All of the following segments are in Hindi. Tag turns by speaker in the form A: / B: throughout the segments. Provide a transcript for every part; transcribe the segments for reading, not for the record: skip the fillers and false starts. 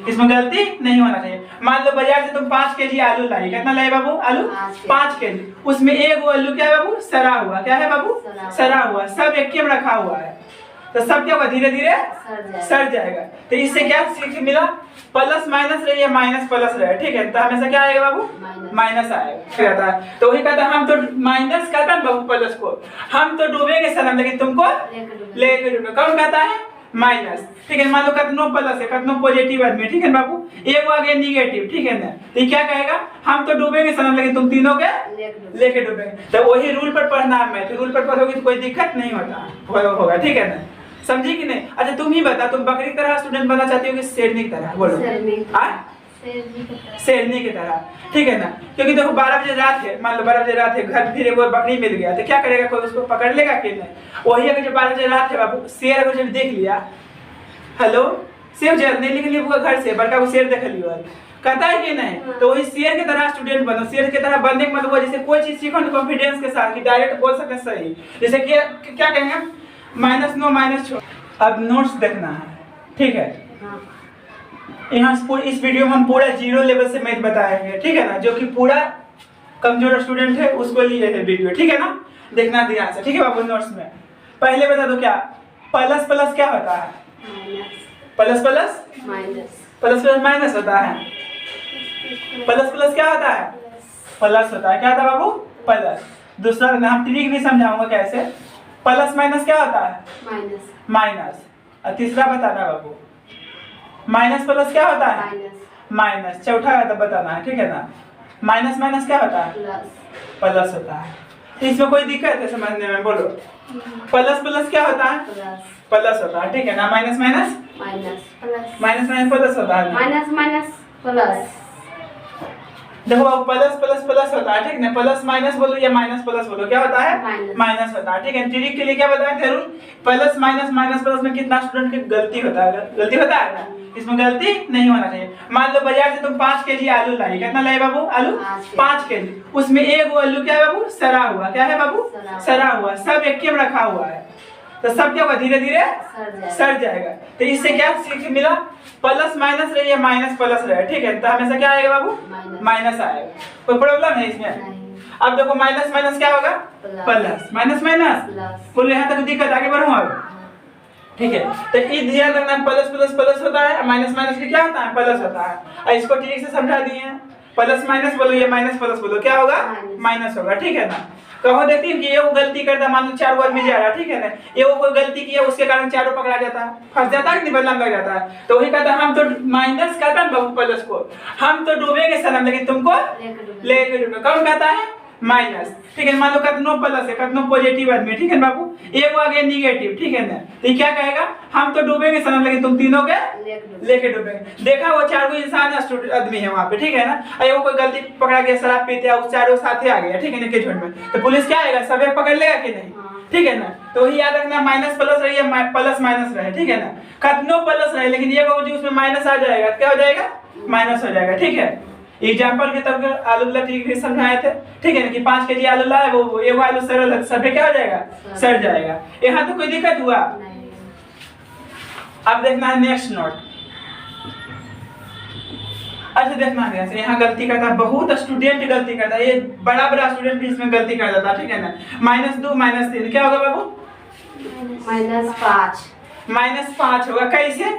A: इसमें गलती नहीं होना चाहिए। मान लो बाजार से तुम 5 केजी आलू लाई, कितना लाई बाबू आलू? 5 केजी। उसमें एक आलू क्या है बाबू? सड़ा हुआ। क्या है बाबू? सड़ा हुआ। सब एक में रखा हुआ है तो सब क्या होगा? धीरे धीरे सड़ जाएगा। तो इससे क्या सीख मिला? प्लस माइनस रही है, माइनस प्लस रहे, ठीक है, तो हमेशा क्या आएगा बाबू? माइनस आएगा। तो वही कहता है हम तो माइनस कहता है बाबू प्लस को, हम तो डूबेंगे सनम लेकिन तुमको लेके डूबेंगे। कौन कहता है? माइनस, ठीक है। मान लो कतनो प्लस है, कतनो पॉजिटिव आदमी, ठीक है बाबू, एक आ गया निगेटिव, ठीक है ना, तो ये क्या कहेगा? हम तो डूबेंगे सनम लेकिन तुम तीनों के लेके डूबेंगे। तो वही रूल पर पढ़ना है, तो रूल पर पढ़ोगे तो कोई दिक्कत नहीं होगा, ठीक है ना, समझी कि नहीं? अच्छा तुम ही बता, तुम बकरी की तरह स्टूडेंट बनना चाहती हो कि शेरनी की तरह? बोलो। शेरनी की तरह, ठीक है ना, क्योंकि देखो 12 बजे रात है, मान लो 12 बजे रात है, घर फिर एक बकरी मिल गया तो क्या करेगा? कोई उसको पकड़ लेगा कि नहीं? वही अगर जो 12 बजे रात है बाबू, शेर अगर जब देख लिया, हेलो शेर जल्द नहीं निकली वो घर से, बड़का वो शेर देख लियो कहता है कि नहीं? तो वही शेर की तरह स्टूडेंट बनो। शेर की तरह बनने का मतलब जैसे कोई चीज सीखो ना कॉन्फिडेंस के साथ कि डायरेक्ट बोल सके सही, जैसे कि क्या कहेंगे? माइनस नो माइनस छो। अब नोट्स देखना है, ठीक है, यहाँ इस वीडियो में हम पूरा 0 लेवल से मैथ बताएंगे, ठीक है ना, जो कि पूरा कमजोर स्टूडेंट है उसको लिए है वीडियो, ठीक है ना, देखना ध्यान से, ठीक है बाबू। नोट्स में पहले बता दो क्या प्लस प्लस क्या होता है? Plus plus minus. Plus plus minus होता है। प्लस प्लस क्या होता है? प्लस होता है। क्या होता है बाबू? प्लस। दूसरा हम ट्रिक भी समझाऊंगा कैसे। प्लस माइनस क्या होता है? माइनस। माइनस। और तीसरा बताना बाबू, माइनस प्लस क्या होता है? माइनस। चौथा बताना है, ठीक है ना, माइनस माइनस क्या होता है? प्लस होता है। तो इसमें कोई दिक्कत है समझने में? बोलो। प्लस प्लस क्या होता है? प्लस होता है, ठीक है ना, minus minus minus minus plus होता है, माइनस माइनस प्लस। देखो प्लस प्लस प्लस होता है, ठीक है, प्लस माइनस बोलो या माइनस प्लस बोलो, क्या होता है? माइनस होता है, ठीक है। ट्रिक के लिए क्या बताया थे rule? Plus minus minus plus में कितना स्टूडेंट की गलती होता है? गलती होता है ना, इसमें गलती नहीं होना चाहिए। मान लो बाजार से तुम 5 केजी आलू लाई, कितना लाई बाबू आलू? 5 केजी। उसमें एक आलू क्या है बाबू? सड़ा हुआ। क्या है बाबू? सड़ा हुआ। सब एक में रखा हुआ है तो सब क्या होगा? धीरे धीरे सड़ जाएगा। तो इससे क्या सीख मिला? प्लस माइनस रही है, माइनस प्लस रहे, ठीक है, तो हमेशा क्या आएगा बाबू? माइनस आएगा। कोई प्रॉब्लम है इसमें? अब देखो माइनस माइनस क्या होगा? प्लस। माइनस माइनस बोलो, यहाँ तक दिक्कत, आगे बढ़ूं अब, ठीक है। तो इस ध्यान रखना, प्लस प्लस प्लस होता है, माइनस माइनस क्या होता है? प्लस होता है। इसको ठीक से समझा दिए। प्लस माइनस बोलो या माइनस प्लस बोलो, क्या होगा? माइनस होगा, ठीक है ना। कहो देखती है कि ये वो गलती करता, मान लो 4 आदमी जा रहा है, ठीक है ना, ये वो कोई गलती किया उसके कारण चारों पकड़ा जाता है, फंस जाता है कि बदनाम लग जाता है। तो वही कहता है हम तो माइनस कहता है बाबू प्लस को, हम तो डूबेंगे सनम लेकिन तुमको लेके डूबेंगे। कौन कहता है? माइनस, ठीक है। मान लो कतनो प्लस है, कतनो पॉजिटिव आदमी, ठीक है बाबू, एक आ गया निगेटिव, ठीक है ना, तो क्या कहेगा? हम तो डूबेंगे सनम लेकिन तुम तीनों के लेके डूबेंगे। देखा वो 4 इंसान आदमी है वहां पे, ठीक है ना, वो कोई गलती पकड़ा गया, शराब पीते उस 4 साथ आ गया, ठीक है ना, के झुंड में, तो पुलिस क्या आएगा? सब पकड़ लेगा कि नहीं? ठीक है ना। तो वही याद रखना, माइनस प्लस रही है, प्लस माइनस रहे, ठीक है ना, कतनो प्लस रहे लेकिन ये बाबू जी उसमें माइनस आ जाएगा, क्या हो जाएगा? माइनस हो जाएगा, ठीक है। एग्जाम्पल के तौर पर आलू वाला ट्रिक भी समझाए थे, ठीक है ना, कि 5 केजी आलू लाए, वो एगो आलू सरल है, सब क्या हो जाएगा? सड़ जाएगा। यहाँ तो कोई दिक्कत हुआ? अब देखना है नेक्स्ट नोट। अच्छा देखना है, यहाँ गलती करता है, बहुत स्टूडेंट गलती करता है, ये बड़ा बड़ा स्टूडेंट भी इसमें गलती कर जाता है, ठीक है ना। -2 -3 क्या होगा बाबू? -5। -5 होगा, कैसे?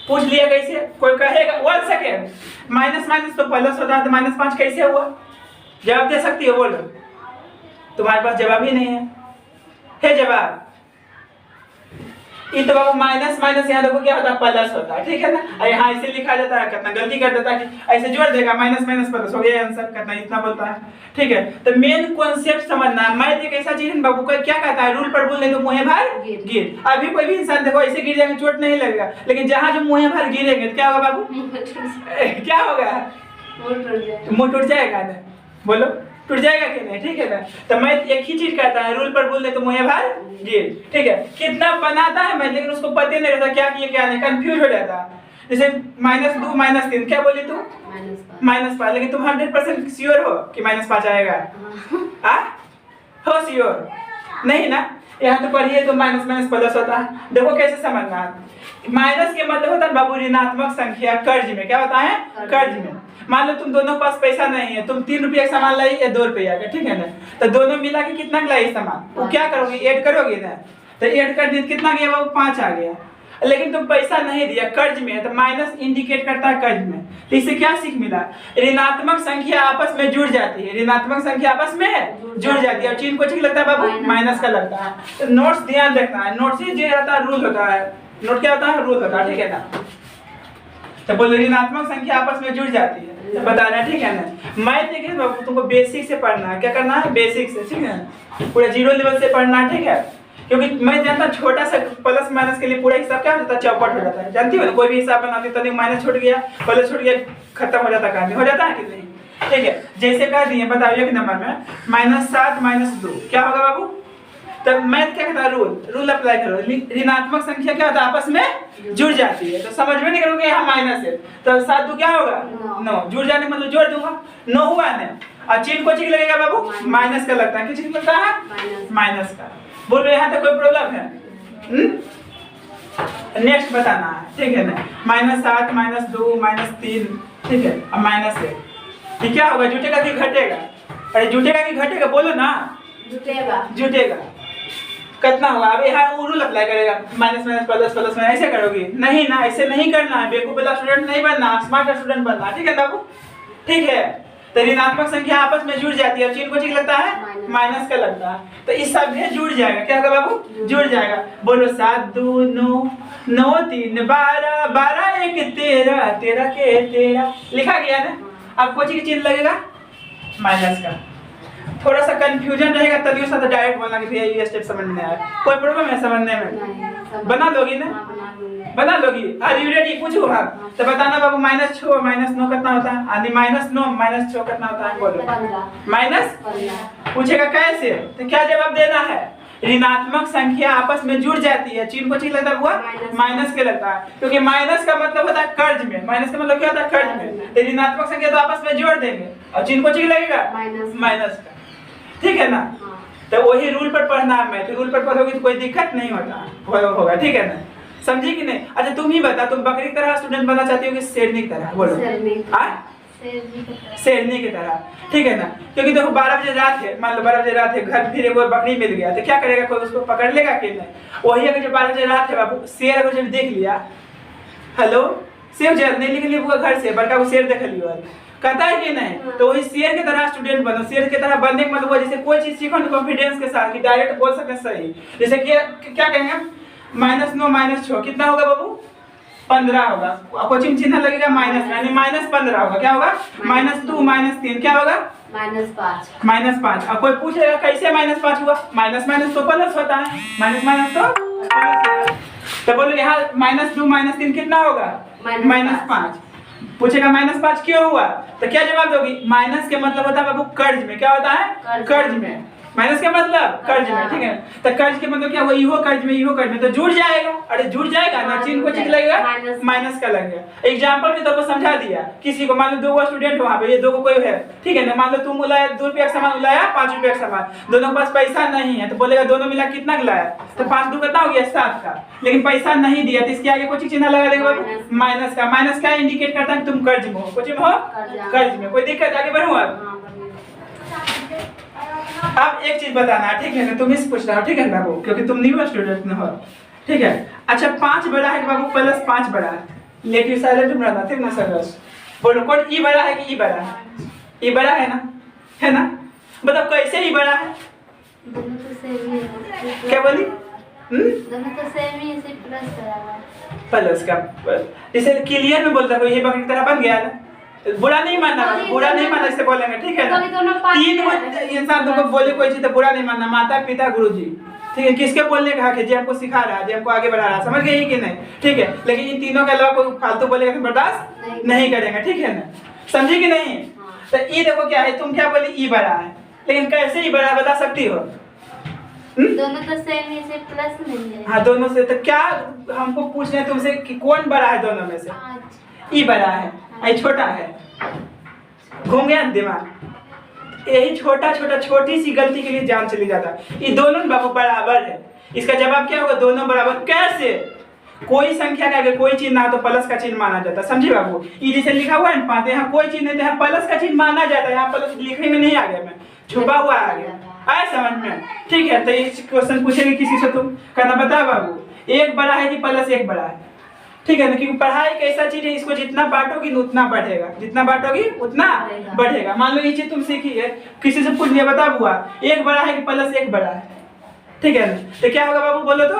A: पूछ लिया कैसे? कोई कहेगा 1 सेकेंड, माइनस माइनस तो प्लस होता है, तो -5 कैसे हुआ? जवाब दे सकती हो? बोलो। तुम्हारे पास जवाब ही नहीं है जवाब? ये तो बाबू माइनस माइनस यहाँ देखो क्या होता है? प्लस होता है, ठीक है ना। यहाँ ऐसे लिखा जाता है, कितना गलती कर देता है कि ऐसे जोड़ देगा, माइनस माइनस प्लस हो गया आंसर, कितना इतना बोलता है, ठीक है। तो मेन कॉन्सेप्ट समझना है। मैथ एक ऐसा चीज है बाबू, कोई क्या कहता है? रूल पर बोलने तो मुँह भर गिर। अभी कोई भी इंसान देखो ऐसे गिर जाएंगे, चोट नहीं लगेगा, लेकिन जहाँ जो मुँह भर गिरेंगे तो क्या होगा बाबू? क्या होगा? मुँह टूट जाएगा ना, बोलो, टूट जाएगा कि नहीं, ठीक है ना। तो मैं एक ही चीज कहता है, रूल पर बोल दे तो मुँह भर गिर, ठीक है। कितना बनाता है मैं, लेकिन उसको पता नहीं रहता क्या किया क्या नहीं, कंफ्यूज हो जाता है। जैसे -2 -3 क्या बोली तू? -5, लेकिन तुम 100% श्योर हो कि -5 आएगा? हो श्योर? नहीं ना। यहाँ तो पढ़िए तो माइनस माइनस प्लस होता है। देखो कैसे समझना है। माइनस के मतलब होता है बाबू ऋणात्मक संख्या कर्ज में। क्या होता है? कर्ज में। मान लो तुम दोनों के पास पैसा नहीं है, तुम 3 रुपया का सामान लाई या 2 रुपया का, ठीक है ना, तो दोनों मिला के कितना लाई सामान, वो क्या करोगे, ऐड करोगे ना, तो ऐड कर दिए कितना गया बाबू, 5 आ गया। लेकिन तुम पैसा नहीं दिया, कर्ज में है, तो माइनस इंडिकेट करता है कर्ज में। तो इससे क्या सीख मिला, ऋणात्मक संख्या आपस में जुड़ जाती है, ऋणात्मक संख्या आपस में जुड़ जाती है। और चिन्ह को ठीक लगता है बाबू, माइनस का लगता है। तो नोट्स ध्यान रखना है, नोट्स ही जो रहता है रूल होता है, नोट क्या होता है, रूल होता है, ठीक है ना। तो बोलो ऋणात्मक संख्या आपस में जुड़ जाती है, तो बता रहे हैं, ठीक है ना। मैथ देखिए बाबू तुमको बेसिक से पढ़ना है। क्या करना है, बेसिक से, ठीक है, पूरा 0 लेवल से पढ़ना है, ठीक है। क्योंकि मैं जानता हूँ छोटा सा प्लस माइनस के लिए पूरा हिसाब क्या हो जाता है, चौपट हो जाता है, जानती हो ना। कोई भी हिसाब बनाती तो माइनस छूट गया, प्लस छूट गया, खत्म हो जाता कहानी, हो जाता है कि नहीं, ठीक है। जैसे कह दिए, बताओ एक नंबर में -7 - 2 क्या होगा बाबू। तब मैथ क्या कहता है, रूल अप्लाई करो। ऋणात्मक संख्या क्या होता है, आपस में जुड़ जाती है। तो समझ में नहीं करोगे यहाँ माइनस है, तो 7 2 क्या होगा, 9। जुड़ जाने मतलब जोड़ दूंगा, 9 हुआ ना। और चिन्ह को ठीक लगेगा बाबू, माइनस का लगता है। किस चिन्ह लगता है, माइनस का। बोल रहे यहाँ तक कोई प्रॉब्लम है? नेक्स्ट बताना है, ठीक है ना। -7 - 2 -3, ठीक है, अब माइनस है, ठीक क्या होगा, जुटेगा कि घटेगा? अरे जुटेगा कि घटेगा, बोलो ना। जुटेगा। कितना होगा, अब यहाँ रूल अप्लाई करेगा, माइनस माइनस प्लस प्लस में ऐसे करोगे, नहीं ना, ऐसे नहीं करना है। बेवकूफ वाला स्टूडेंट नहीं बनना, स्मार्ट स्टूडेंट बनना, ठीक है बाबू, ठीक है। तो ऋणात्मक संख्या आपस में जुड़ जाती है, चिन्ह को ठीक लगता है, माइनस का लगता है। तो इस सब में जुड़ जाएगा, क्या होगा बाबू, जुड़ जाएगा। बोलो 7 2 9 9 3 12 12 1 13 13 के 13 लिखा गया ना। अब कोई चीज चिन्ह लगेगा, माइनस का। थोड़ा सा कंफ्यूजन रहेगा तभी उसका तो डायरेक्ट बोलना कि भैया ये स्टेप समझ में आया। कोई प्रॉब्लम है समझने में? बना लोगी ना, बना लोगी। आर यू रेडी, पूछो आप तो बताना बाबू। -6 -9 कितना होता है, आदि -9 - 6 कितना होता है, बोलो। माइनस पूछेगा कैसे, तो क्या जवाब देना है, ऋणात्मक संख्या आपस में जुड़ जाती है, चिन्ह को ठीक लगता हुआ माइनस के लगता है, क्योंकि माइनस का मतलब होता है कर्ज में। माइनस का मतलब क्या होता है, कर्ज में। तो ऋणात्मक संख्या तो आपस में जोड़ देंगे और चिन्ह को ठीक लगेगा माइनस का, ठीक है ना। तो वही रूल पर पढ़ना है। मैं तो रूल पर पढ़ोगे तो कोई दिक्कत नहीं होगा, ठीक है ना, समझी कि नहीं। अच्छा तुम ही बता, तुम बकरी की तरह स्टूडेंट बनना चाहती हो कि शेरनी की तरह, बोलो। शेरनी की तरह, ठीक है ना। क्योंकि देखो 12 बजे रात है, मान लो 12 बजे रात है, घर फिर वो बकरी मिल गया, तो क्या करेगा, कोई उसको पकड़ लेगा कि नहीं। वही अगर जो 12 बजे रात है बाबू, शेर अगर जब देख लिया, हेलो, शेर जल्द नहीं निकली वो घर से, बड़का वो शेर देख लियो, कहता है कि नहीं। तो वही शेर की तरह स्टूडेंट बनो। शेर की तरह बनने का मतलब जैसे कोई चीज सीखो ना कॉन्फिडेंस के साथ, कि डायरेक्ट बोल सके सही। जैसे कि क्या कहेंगे, -9 - 6 कितना होगा बाबू, 15 होगा। कोचिंग चिन्ह लगेगा माइनस, यानी -15 होगा। क्या होगा, -2 - 3 क्या होगा, -5। अब कोई पूछेगा कैसे -5 हुआ, माइनस माइनस तो प्लस होता है, माइनस माइनस तो प्लस। तो बोलो यहाँ -2 - 3 कितना होगा, -5। पूछेगा -5 क्यों हुआ, तो क्या जवाब दोगी, माइनस के मतलब होता है बाबू कर्ज में। क्या होता है, कर्ज में। माइनस का मतलब कर्ज में, ठीक है। तो कर्ज के मतलब क्या हुआ, इहो कर्ज में, तो जुड़ जाएगा। अरे जुड़ जाएगा ना, चिन्ह को ठीक लगेगा, माइनस का लगेगा। एग्जांपल के तौर पर समझा दिया किसी को, मान लो 2 स्टूडेंट वहां पे, ये 2 कोई है, ठीक है ना। मान लो तुम लाया 2 रुपया का सामान, लाया 5 रुपया का सामान, दोनों के पास पैसा नहीं है, तो बोलेगा दोनों मिला कितना लाया, तो 5 2 कितना हो गया, 7 का। लेकिन पैसा नहीं दिया तो इसके आगे कोई चिन्ह लगा देगा माइनस का। माइनस का इंडिकेट करता है तुम कर्ज में हो, कुछ में हो, कर्ज में। कोई दिक्कत, आगे बढ़ू। अब एक चीज बताना है, ठीक है ना, तुम इस पूछ रहा हो, ठीक है बाबू, क्योंकि तुम न्यू स्टूडेंट न हो, ठीक है। अच्छा 5 बड़ा है बाबू, प्लस 5 बड़ा है, लेकिन साइलेंट में रहना, ठीक ना सरस। बोलो कौन, ई बड़ा है कि ई बड़ा है, ई बड़ा है ना, है ना। मतलब कैसे ई बड़ा है,
B: दोनों तो सेम ही है।
A: क्या बोली,
B: दोनों तो सेम ही है, सिर्फ प्लस करा हुआ है।
A: प्लस का, जैसे क्लियर में बोलता है ये बकरी की तरह बन गया ना। बुरा नहीं मानना, बुरा नहीं मानना इससे बोलेंगे, ठीक है ना। 3 इंसान तुमको बोले कोई चीज तो बुरा नहीं मानना, माता पिता गुरुजी, ठीक है। किसके बोलने का हक है, जो हमको सिखा रहा है, जो हमको आगे बढ़ा रहा है, समझ गए कि नहीं, ठीक है। लेकिन इन तीनों के अलावा कोई फालतू बोलेगा तो बर्दाश्त नहीं करेंगे, ठीक है ना, समझी कि नहीं। तो ये देखो क्या है, तुम क्या बोली, ई बड़ा है, लेकिन कैसे ई बड़ा है बता सकती हो,
B: दोनों तो सेम ही, सिर्फ प्लस नहीं है।
A: हाँ दोनों से, तो क्या हमको पूछ रहे हैं तुमसे कि कौन बड़ा है दोनों में से, ई बड़ा है, आई छोटा है। घूम गया दिमाग, यही छोटा छोटा छोटी सी गलती के लिए जान चली जाता है। ये दोनों बाबू बराबर है। इसका जवाब क्या होगा? दोनों बराबर। कैसे? कोई संख्या के आगे कोई चिन्ह ना हो तो प्लस का चिन्ह माना जाता है। समझे बाबू? ये जैसे लिखा हुआ है 5, यहाँ कोई चिन्ह नहीं, यहाँ प्लस का चिन्ह माना जाता है। यहाँ प्लस लिखने में नहीं आ गया, मैं छुपा हुआ आ गया। आया समझ में? ठीक है, तो ये क्वेश्चन पूछेंगे किसी से, तुम करना बता बाबू, एक बड़ा है कि प्लस एक बड़ा है? ठीक है ना, क्योंकि पढ़ाई एक ऐसा चीज है, इसको जितना बांटोगी उतना बढ़ेगा, जितना बांटोगी उतना बढ़ेगा। मान लो ये चीज तुम सीखी है, किसी से पूछ लिया, बता बुआ एक बड़ा है कि प्लस एक बड़ा है? ठीक है ना, तो क्या होगा बाबू? बोलो तो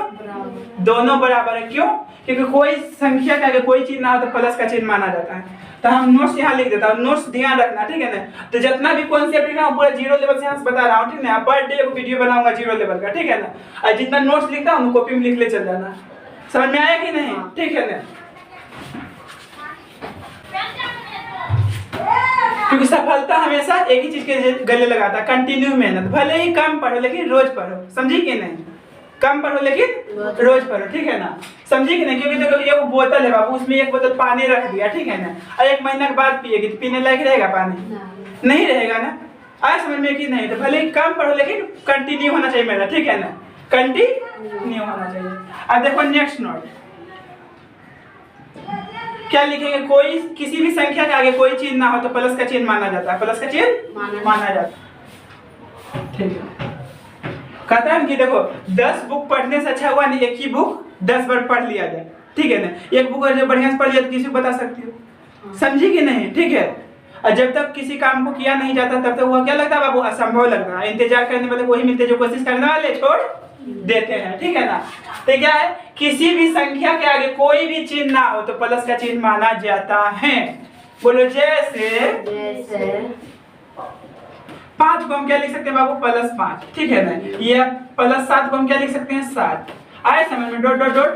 A: दोनों बराबर है। क्यों? क्योंकि कोई संख्या के आगे कोई चीज ना हो तो प्लस का चिन्ह माना जाता है। तो हम नोट्स यहाँ लिख देता हूँ, नोट्स ध्यान रखना, ठीक है ना। तो जितना भी कॉन्सेप्ट है ना पूरा जीरो लेवल से यहाँ से बता रहा हूँ, ठीक है ना। पर डे वीडियो बनाऊंगा जीरो लेवल का, ठीक है ना। और जितना नोट्स लिखता हूँ कॉपी में लिख ले चल जाना। समझ में आया कि नहीं? ठीक है ना। क्योंकि सफलता हमेशा एक ही चीज के गले लगाता है, कंटिन्यू मेहनत। भले ही कम पढ़ो लेकिन रोज पढ़ो, समझी कि नहीं? कम पढ़ो लेकिन रोज पढ़ो, ठीक है ना। समझी कि नहीं? क्योंकि देखो ये बोतल है बाबू, उसमें एक बोतल पानी रख दिया, ठीक है ना, और 1 महीना के बाद पिएगी तो पीने लायक रहेगा पानी? नहीं रहेगा ना। आया समझ में कि नहीं? तो भले ही कम पढ़ो लेकिन कंटिन्यू होना चाहिए मेरा, ठीक है ना, कंटिन्यू होना चाहिए। अब देखो नेक्स्ट नोट क्या लिखेंगे? कोई किसी भी संख्या के आगे कोई चिन्ह ना हो तो प्लस का चिन्ह माना जाता है, प्लस का चिन्ह माना जाता है। ठीक है, कहता है कि देखो 10 बुक पढ़ने से अच्छा हुआ नहीं एक ही बुक 10 बार पढ़ लिया जाए, ठीक है ना। एक बुक अगर बढ़िया से पढ़ लिया तो किसी को बता सकती हो, समझी कि नहीं? ठीक है, और जब तक किसी काम को किया नहीं जाता तब तक वो क्या लगता है बाबू? असंभव लगता है। इंतजार करने वाले वही मिलते जो कोशिश करने वाले छोड़ देते हैं, ठीक है ना। तो क्या है? किसी भी संख्या के आगे कोई भी चिन्ह ना हो तो प्लस का चिन्ह माना जाता है। बोलो जैसे 5 को हम क्या लिख सकते हैं बाबू? +5, ठीक है ना। ये +7 को हम क्या लिख सकते हैं? 7। आए समझ में? डॉट डॉट डॉट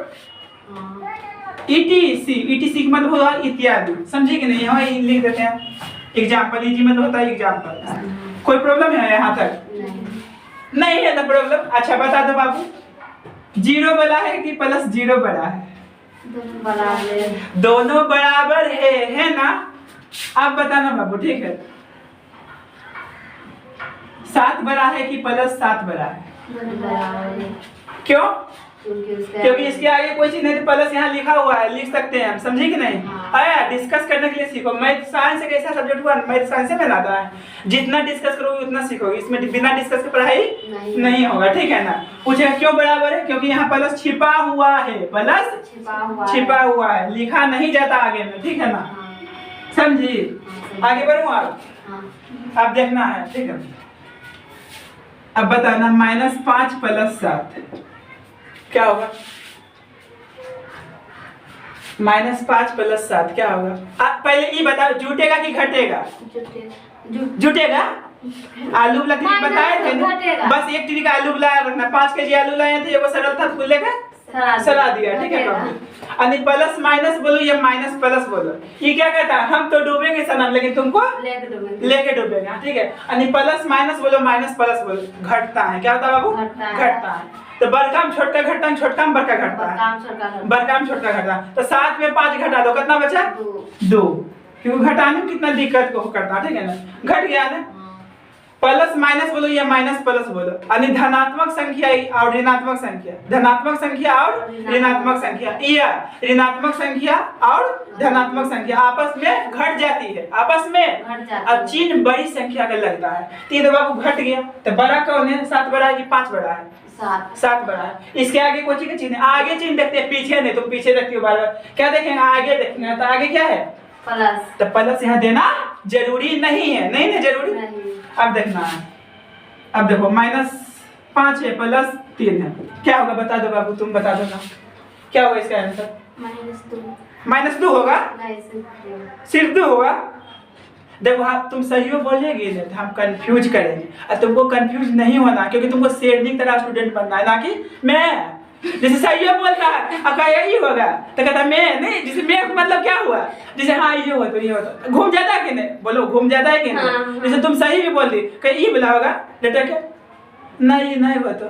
A: ETC का मतलब होगा इत्यादि, समझे कि नहीं? यहाँ लिख देते हैं एग्जाम्पल, इजी मतलब होता है एग्जाम्पल। कोई प्रॉब्लम है यहाँ तक? नहीं है ना प्रॉब्लम। अच्छा बता दो बाबू, 0 बड़ा है कि +0 बड़ा है? दोनों बराबर है ना। आप बताना बाबू, ठीक है। 7 बड़ा है कि +7 बड़ा है? क्यों? क्योंकि इसके आगे कोई चीज नहीं तो प्लस यहाँ लिखा हुआ है, लिख सकते हैं हम, समझे कि नहीं? आया डिस्कस करने के लिए सीखो। मैथ साइंस एक ऐसा सब्जेक्ट हुआ, मैथ साइंस में आता है, जितना डिस्कस करोगे उतना सीखोगे। इसमें बिना डिस्कस के पढ़ाई नहीं होगा, ठीक है ना। पूछे क्यों बराबर है? क्योंकि यहाँ प्लस छिपा हुआ है, प्लस छिपा हुआ है, लिखा नहीं जाता आगे में, ठीक है ना। समझी? आगे बढ़ूँ आप देखना है, ठीक है। अब बताना -5 + 7 क्या होगा? -5 + 7 क्या होगा? आप पहले ये बताओ, जुटेगा कि घटेगा? जुटेगा। आलू लकड़ी बताए थे ना, बस 1 ट्री का आलू लाया रखना। 5 केजी आलू लाए थे, वो सरल था, खुले का सला दिया, ठीक है बाबू। अनि प्लस माइनस बोलो या माइनस प्लस बोलो, ये क्या कहता है? हम तो डूबेंगे सनम लेकिन तुमको लेके डूबेगा, ठीक है। अनि प्लस माइनस बोलो, माइनस प्लस बोलो, घटता है। क्या होता है बाबू? घटता है। तो बड़का में छोटका घटता है, छोटका में बड़का घटता है, बड़का में छोटका घटता है। तो 7 में 5 घटा दो, कितना बचा? 2। क्योंकि घटाने में कितना दिक्कत को करता है, ठीक है ना। घट गया ना। प्लस माइनस बोलो या माइनस प्लस बोलो, यानी धनात्मक संख्या और ऋणात्मक संख्या, धनात्मक संख्या और ऋणात्मक संख्या, या ऋणात्मक संख्या और धनात्मक संख्या आपस में घट जाती है, आपस में। अब चिन्ह बड़ी संख्या का लगता है, तो ये बाबू घट गया। तो बड़ा कौन है? 7 बड़ा है कि 5 बड़ा है? 7 बड़ा है। इसके आगे कोई चीज चिन्ह, आगे चिन्ह देखते हैं, पीछे नहीं। तुम पीछे देखती हो बार-बार, क्या देखेंगे? आगे देखेंगे। तो आगे क्या है? प्लस। तो प्लस यहाँ देना जरूरी नहीं है, नहीं ना जरूरी नहीं। अब देखना है, अब देखो -5 है +3 है, क्या होगा? बता दो बाबू, तुम बता दो ना, क्या होगा इसका आंसर? -2 होगा? सिर्फ 2 होगा? देखो हाँ, तुम सही हो बोलेगी तो हम कंफ्यूज करेंगे, और तुमको कंफ्यूज नहीं होना, क्योंकि तुमको शेरनी तरह स्टूडेंट बनना है, ना कि मैं। जैसे सही बोलता है अका यही होगा तो कहता मैं नहीं, जैसे मैं मतलब क्या हुआ? जैसे हाँ ये हुआ तो ये होता, घूम जाता है कि नहीं? बोलो घूम जाता है कि नहीं? जैसे तुम सही भी बोल दी, कहीं ये बोला होगा डट के नहीं नहीं हुआ तो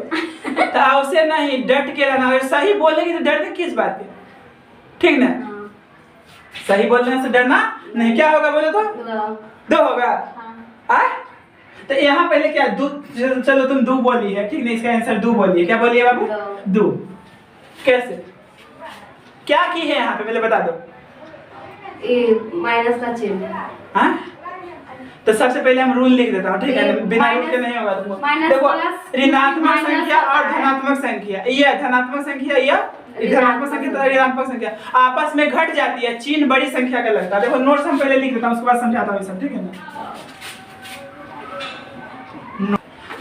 A: आवश्य नहीं, डट के रहना। अगर सही बोलेगी तो डरने किस बात के, ठीक ना? सही बोलने से डरना नहीं। क्या होगा बोलो तो? 2 होगा। तो यहाँ पहले क्या दू, चलो तुम दू बोली है, ठीक नहीं, इसका आंसर दू बोली है। क्या बोली है बाबू? दू। कैसे, क्या की है यहाँ पे पहले बता दो।
B: माइनस का चिन्ह।
A: हाँ, तो सबसे पहले हम रूल लिख देता हूँ, ठीक है, बिना रूल के नहीं होगा तुमको। देखो, ऋणात्मक संख्या और धनात्मक संख्या, ये धनात्मक संख्या या धनात्मक संख्या तो ऋणात्मक संख्या आपस में घट जाती है, चिन्ह बड़ी संख्या का लगता है। देखो नोट्स हम पहले लिख देता हूँ, उसके बाद समझाता हूँ सब, ठीक है ना।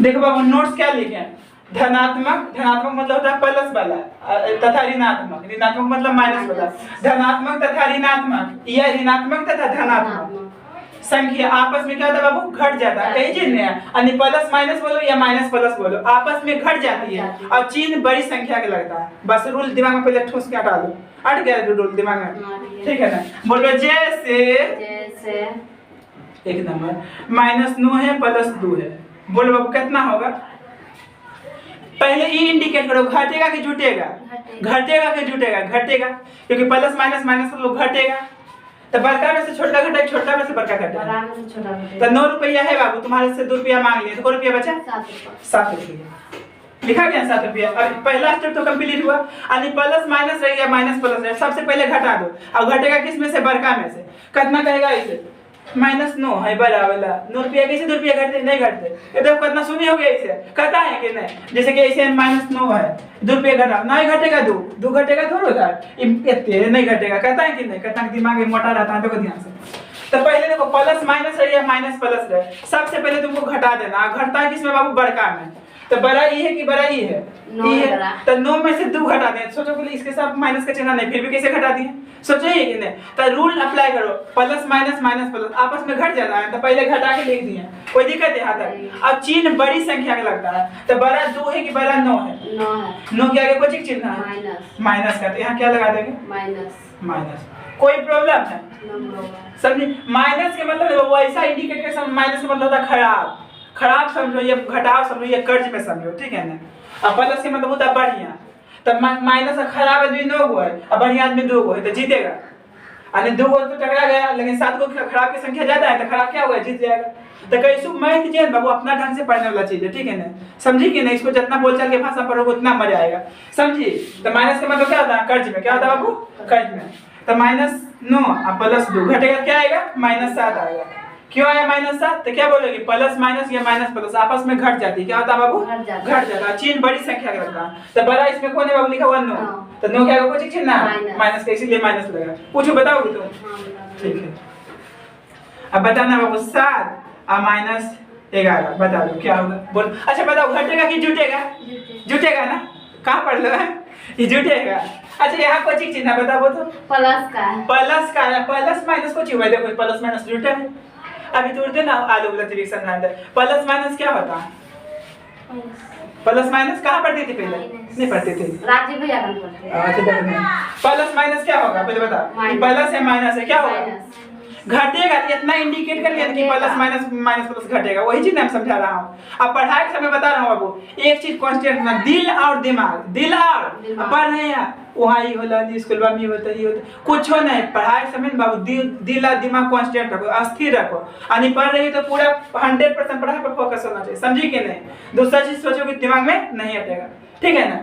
A: देखो बाबू नोट्स क्या लिखे, धनात्मक, धनात्मक मतलब होता है प्लस वाला, तथा ऋणात्मक, ऋणात्मक मतलब माइनस वाला। धनात्मक तथा ऋणात्मक या ऋणात्मक तथा धनात्मक संख्या आपस में क्या होता है बाबू? घट जाता है। कहीं चिन्ह है, यानी प्लस माइनस बोलो या माइनस प्लस बोलो, आपस में घट जाती है और चिन्ह बड़ी संख्या का लगता है। बस रूल दिमाग में पहले ठोस के हटा दो, हट गया रूल दिमाग में, ठीक है ना। बोलो जैसे एक नंबर -9 है +2 है, बोलो बाबू कितना होगा? पहले ई इंडिकेट करो, घटेगा कि जुटेगा? घटेगा कि जुटेगा? घटेगा, क्योंकि प्लस माइनस माइनस तो घटेगा। तो बड़का में से छोटा घटा, छोटा में से बड़का घटा, तो 9 रुपया है बाबू, तुम्हारे से 2 रुपया मांग लिए, तो को रुपया बचा? 7 रुपया लिखा गया, 7 रुपया। अब पहला स्टेप तो कंप्लीट हुआ, यानी प्लस माइनस रह गया, माइनस प्लस रह, सबसे पहले घटा दो। अब घटेगा किस में से? बड़का में से। कितना कहेगा इसे? -9 है बड़ा वाला, 9 रुपया कैसे 2 रुपया घटते? नहीं घटते। ये देखो कितना शून्य हो गया, इसे कहता है कि नहीं, जैसे कि इसे -9 है, 2 रुपया घटा, नहीं घटेगा, 2 घटेगा थोड़ा सा, इतने नहीं घटेगा, कहता है कि नहीं? कहता है दिमाग में मोटा रहता है, देखो ध्यान से। तो पहले देखो प्लस माइनस है या माइनस प्लस है, सबसे पहले तुमको घटा देना। घटता है किसमें बाबू? बड़का में। तो बड़ा ई है कि बड़ा ई है? ई है, तो 9 में से 2 घटा दें। सोचो बोले इसके साथ माइनस का चिन्ह नहीं, फिर भी कैसे घटा दिए? सोचो ही कि नहीं। तो रूल अप्लाई करो, प्लस माइनस माइनस प्लस आपस में घट जाता है, तो पहले घटा के लिख दिए, कोई दिक्कत है यहाँ तक? अब चिन्ह बड़ी संख्या का लगता है, तो बड़ा 2 है कि बड़ा 9 है? 9 के आगे कोई चिन्ह है? माइनस का, तो यहाँ क्या लगा देंगे? माइनस। कोई प्रॉब्लम है? समझे? माइनस के मतलब वो ऐसा इंडिकेट कर, माइनस का मतलब होता है खराब, खराब समझो, ये घटाव समझो, ये कर्ज में समझो, ठीक है ना। अब प्लस के मतलब होता है बढ़िया, तब माइनस का खराब आदमी 9 गो है और बढ़िया आदमी 2 गो है, तो जीतेगा। यानी 2 गो तो टकरा गया, लेकिन 7 गो खराब की संख्या ज्यादा है, तो खराब क्या हुआ? जीत जाएगा। तो कैसे मैथ जे बाबू अपना ढंग से पढ़ने वाला चीज है, ठीक है ना। समझी कि नहीं? इसको जितना बोलचाल के भाषा पढ़ोगे उतना मजा आएगा, समझी। तो माइनस का मतलब क्या होता है? कर्ज में। क्या होता है बाबू? कर्ज में। तो -9 और +2 घटेगा, क्या आएगा? -7 आएगा। क्यों आया -7? तो क्या बोलोगे? प्लस माइनस या माइनस प्लस आपस में घट जाती है, क्या होता है बाबू? घट जाता है, चिन्ह बड़ी संख्या का लगता है। तो बड़ा इसमें कौन है बाबू? लिखा हुआ 9, तो 9 क्या होगा? कुछ चिन्ह है माइनस का, इसीलिए माइनस लगा। पूछो, बताओगे तुम? ठीक है, अब बताना बाबू 7 और -11 बता दो क्या होगा, बोल। अच्छा बताओ, घटेगा कि जुटेगा? जुटेगा ना, कहाँ पढ़ लो है? ये जुटेगा। अच्छा यहाँ कोई चिन्ह है, बताओ तो?
B: प्लस का है।
A: प्लस का है, प्लस माइनस को हुआ, देखो प्लस माइनस जुटा है। अभी तो उड़ते ना आलू वाला त्रिक समझाते, प्लस माइनस क्या होता है? प्लस माइनस कहाँ पढ़ती थी पहले? नहीं पढ़ती थी,
B: राजीव भैया का पढ़ते हैं।
A: अच्छा, प्लस माइनस क्या होगा पहले बता? प्लस है माइनस है, क्या होगा? घटेगा। इतना इंडिकेट कर लिया कि प्लस माइनस माइनस प्लस घटेगा, वही चीज मैं समझा रहा हूँ। अब पढ़ाई के समय बता रहा हूँ बाबू, एक चीज कांस्टेंट ना, दिल और दिमाग, दिल और पढ़ रहे हैं वहाँ ही होला, स्कूल में होता ही होता, कुछ हो नहीं। पढ़ाई के समय बाबू दिल और दिमाग कांस्टेंट रखो, स्थिर रखो, यानी पढ़ रही तो पूरा 100% पढ़ाई पर फोकस होना चाहिए, समझी कि नहीं? दूसरा चीज सोचोगे दिमाग में नहीं हटेगा, ठीक है ना।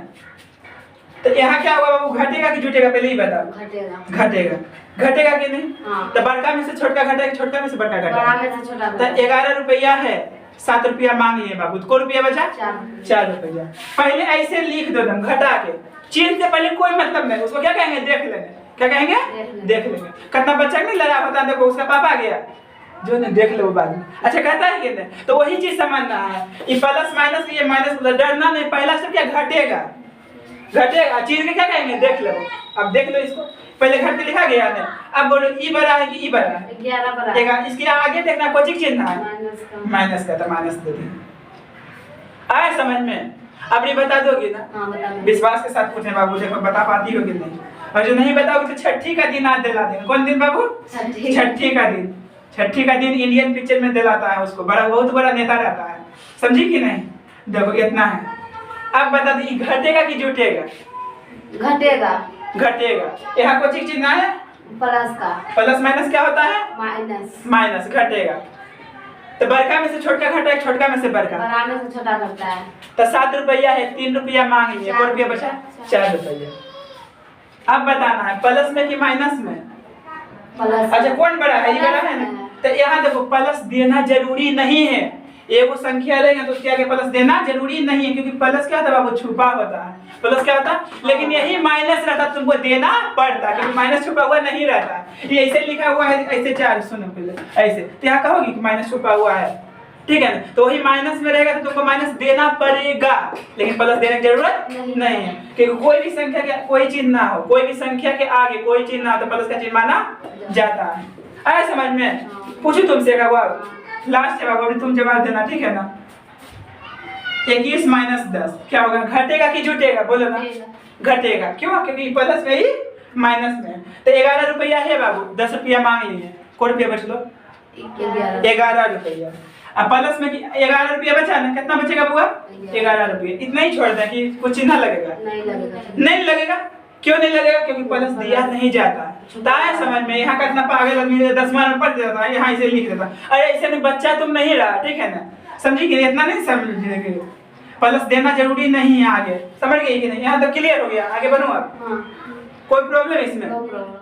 A: तो यहाँ क्या होगा बाबू? घटेगा कि जुटेगा? पहले ही बताओ। घटेगा। घटेगा, घटेगा कि नहीं?
B: हाँ।
A: तो बड़का में से छोटा घटेगा, छोटा में से बड़का घटेगा।
B: बड़ा में से छोटा।
A: तो 11 रुपया है, 7 रुपया मांग लिए बाबू, तो को रुपया बचा? 4 रुपया। पहले ऐसे लिख दो दम घटा के, चिन्ह से पहले कोई मतलब नहीं, उसको क्या कहेंगे? देख लेंगे। क्या कहेंगे? देख लेंगे। कितना बच्चा नहीं लड़ा होता, देखो उसका पापा गया, जो नहीं देख लो बाद में। अच्छा कहता है कि नहीं? तो वही चीज समझना है, ये प्लस माइनस ये माइनस, डरना नहीं। पहला स्टेप क्या? घटेगा। घटेगा, चीज के क्या कहेंगे? देख लो। अब देख लो इसको, पहले घट के लिखा गया है। अब बोलो ई बड़ा है कि ई बड़ा है?
B: 11 बड़ा है।
A: इसके आगे देखना कोई चिन्ह है माइनस का, तो माइनस दे देंगे। आए समझ में? अब ये बता दोगे ना?
B: हाँ, बता दूंगी।
A: विश्वास के साथ पूछे बाबू, देखो बता पाती हो कि नहीं। और जो नहीं बताओगे तो छठी का दिन आज दिला देंगे। कौन दिन बाबू? छठी का दिन। छठी का दिन इंडियन पिक्चर में दिलाता है उसको, बड़ा बहुत बड़ा नेता रहता है, समझी कि नहीं? देखो इतना है। अब बता दी घटेगा कि जुटेगा?
B: घटेगा।
A: घटेगा। यहाँ कोई चीज ना है?
B: प्लस का।
A: प्लस माइनस क्या होता है?
B: माइनस।
A: माइनस। घटेगा। तो बड़का में से छोटका घटा है, छोटका में से बड़का,
B: बढ़ाने से छोटा घटता है।
A: तो 7 रुपया है, 3 रुपया मांग लिए, 1 रुपया बचा 4 रुपया। अब बताना है प्लस में कि माइनस में।
B: प्लस।
A: अच्छा कौन बड़ा है, ये बड़ा है ना। तो यहाँ देखो प्लस देना जरूरी नहीं है, एगो संख्या रहेगा तो उसके आगे प्लस देना जरूरी नहीं है, क्योंकि प्लस क्या होता है बाबू, छुपा होता है। प्लस क्या होता है, लेकिन यही माइनस रहता तुमको देना पड़ता, क्योंकि माइनस छुपा हुआ नहीं रहता। ये ऐसे लिखा हुआ है, ऐसे 4, सुनो पहले ऐसे, तो यहाँ कहोगी कि माइनस छुपा हुआ है, ठीक है ना। तो वही माइनस में रहेगा तो तुमको माइनस देना पड़ेगा, लेकिन प्लस देने की जरूरत नहीं है, क्योंकि कोई भी संख्या के कोई चीज ना हो, कोई भी संख्या के आगे कोई चीज ना हो तो प्लस का चिन्ह माना जाता है। आया समझ में? पूछू तुमसे का बाबू, लास्ट है बाबू, अभी तुम जवाब देना, ठीक है ना। 21 माइनस 10 क्या होगा, घटेगा कि जुटेगा, बोलो ना। घटेगा, क्यों? क्योंकि प्लस में ही माइनस में। तो 11 रुपया है बाबू, 10 रुपया मांग लिए, कोई रुपया बच लो 11 रुपया। अब प्लस में 11 रुपया बचा ना, कितना बचेगा बुआ? 11 रुपया। इतना ही छोड़ दें कि कुछ चिन्ह लगेगा, नहीं लगेगा। क्यों नहीं लगेगा? क्योंकि प्लस दिया नहीं जाता। ताया समझ में, यहाँ का इतना पागल आदमी 10वां में पढ़ देता है, यहाँ इसे लिख देता। अरे ऐसे नहीं, बच्चा तुम नहीं रहा, ठीक है ना, समझी कि इतना नहीं समझे, प्लस देना जरूरी नहीं है आगे, समझ गई कि नहीं? यहाँ तो क्लियर हो गया, आगे बढ़ूं अब? कोई प्रॉब्लम इसमें?